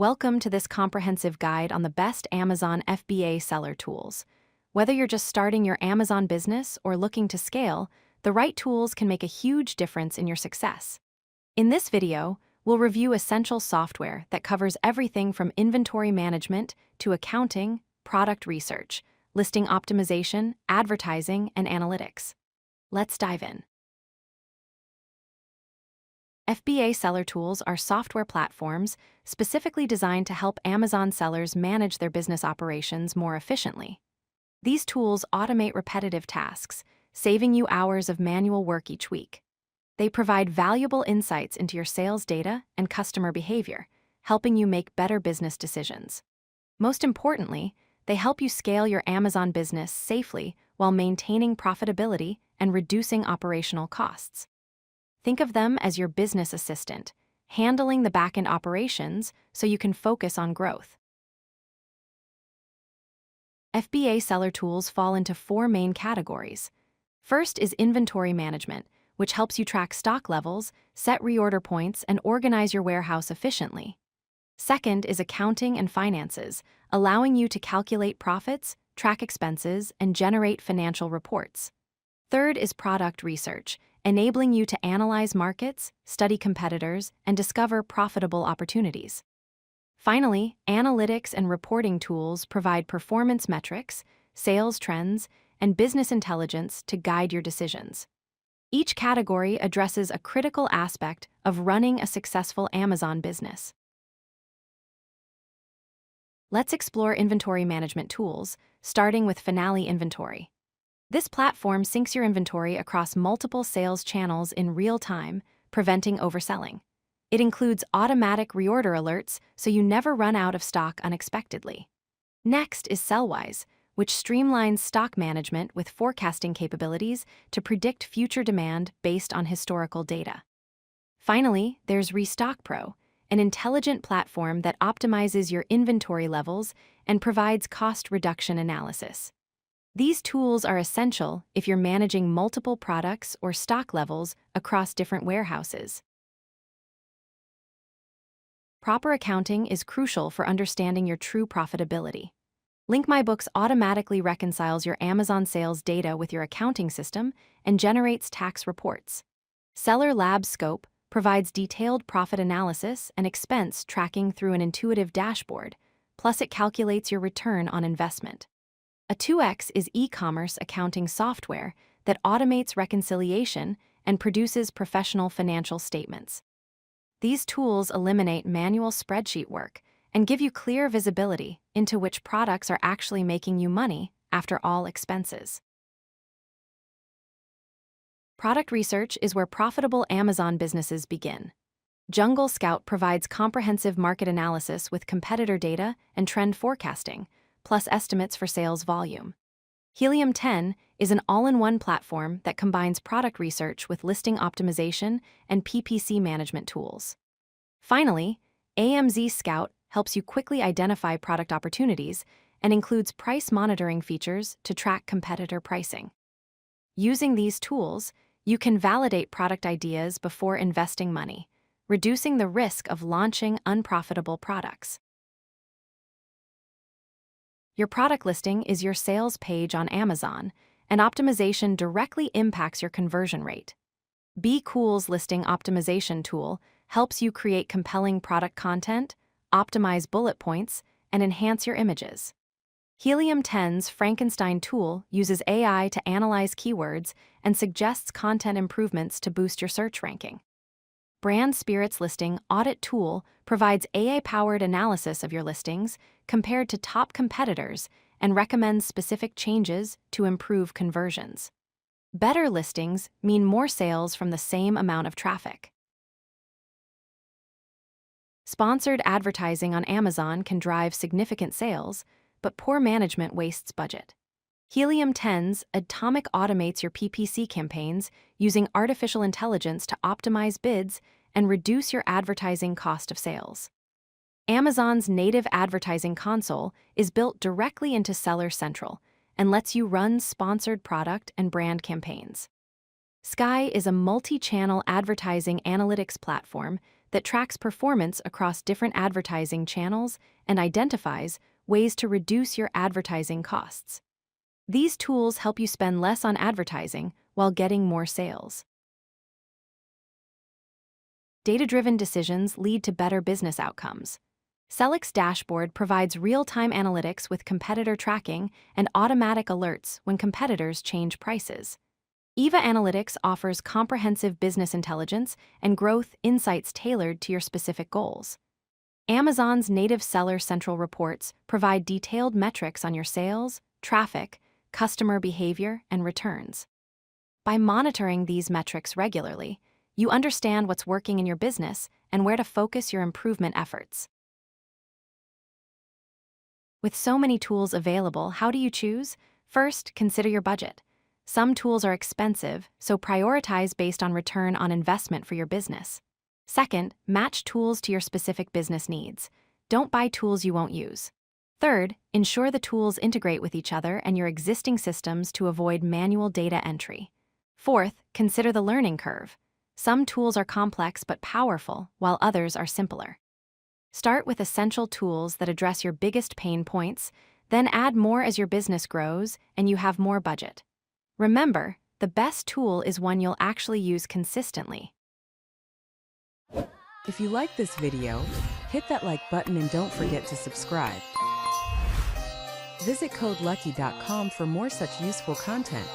Welcome to this comprehensive guide on the best Amazon FBA seller tools. Whether you're just starting your Amazon business or looking to scale, the right tools can make a huge difference in your success. In this video, we'll review essential software that covers everything from inventory management to accounting, product research, listing optimization, advertising, and analytics. Let's dive in. FBA seller tools are software platforms specifically designed to help Amazon sellers manage their business operations more efficiently. These tools automate repetitive tasks, saving you hours of manual work each week. They provide valuable insights into your sales data and customer behavior, helping you make better business decisions. Most importantly, they help you scale your Amazon business safely while maintaining profitability and reducing operational costs. Think of them as your business assistant, handling the back-end operations so you can focus on growth. FBA seller tools fall into four main categories. First is inventory management, which helps you track stock levels, set reorder points, and organize your warehouse efficiently. Second is accounting and finances, allowing you to calculate profits, track expenses, and generate financial reports. Third is product research, enabling you to analyze markets, study competitors, and discover profitable opportunities. Finally, analytics and reporting tools provide performance metrics, sales trends, and business intelligence to guide your decisions. Each category addresses a critical aspect of running a successful Amazon business. Let's explore inventory management tools, starting with Finale Inventory. This platform syncs your inventory across multiple sales channels in real time, preventing overselling. It includes automatic reorder alerts so you never run out of stock unexpectedly. Next is Sellwise, which streamlines stock management with forecasting capabilities to predict future demand based on historical data. Finally, there's Restock Pro, an intelligent platform that optimizes your inventory levels and provides cost reduction analysis. These tools are essential if you're managing multiple products or stock levels across different warehouses. Proper accounting is crucial for understanding your true profitability. LinkMyBooks automatically reconciles your Amazon sales data with your accounting system and generates tax reports. Seller Lab Scope provides detailed profit analysis and expense tracking through an intuitive dashboard, plus it calculates your return on investment. A 2X is Ecommerce accounting software that automates reconciliation and produces professional financial statements. These tools eliminate manual spreadsheet work and give you clear visibility into which products are actually making you money after all expenses. Product research is where profitable Amazon businesses begin. Jungle Scout provides comprehensive market analysis with competitor data and trend forecasting, plus estimates for sales volume. Helium 10 is an all-in-one platform that combines product research with listing optimization and PPC management tools. Finally, AMZ Scout helps you quickly identify product opportunities and includes price monitoring features to track competitor pricing. Using these tools, you can validate product ideas before investing money, reducing the risk of launching unprofitable products. Your product listing is your sales page on Amazon, and optimization directly impacts your conversion rate. Be Cool's listing optimization tool helps you create compelling product content, optimize bullet points, and enhance your images. Helium 10's Frankenstein tool uses AI to analyze keywords and suggests content improvements to boost your search ranking. Brand Spirit's listing audit tool provides AI-powered analysis of your listings compared to top competitors and recommends specific changes to improve conversions. Better listings mean more sales from the same amount of traffic. Sponsored advertising on Amazon can drive significant sales, but poor management wastes budget. Helium 10's Atomic automates your PPC campaigns using artificial intelligence to optimize bids and reduce your advertising cost of sales. Amazon's native advertising console is built directly into Seller Central and lets you run sponsored product and brand campaigns. Sky is a multi-channel advertising analytics platform that tracks performance across different advertising channels and identifies ways to reduce your advertising costs. These tools help you spend less on advertising while getting more sales. Data-driven decisions lead to better business outcomes. Sellick's dashboard provides real-time analytics with competitor tracking and automatic alerts when competitors change prices. Eva Analytics offers comprehensive business intelligence and growth insights tailored to your specific goals. Amazon's native Seller Central reports provide detailed metrics on your sales, traffic, customer behavior, and returns. By monitoring these metrics regularly, you understand what's working in your business and where to focus your improvement efforts. With so many tools available, how do you choose? First, consider your budget. Some tools are expensive, so prioritize based on return on investment for your business. Second, match tools to your specific business needs. Don't buy tools you won't use. Third, ensure the tools integrate with each other and your existing systems to avoid manual data entry. Fourth, consider the learning curve. Some tools are complex but powerful, while others are simpler. Start with essential tools that address your biggest pain points, then add more as your business grows and you have more budget. Remember, the best tool is one you'll actually use consistently. If you like this video, hit that like button and don't forget to subscribe. Visit codelucky.com for more such useful content.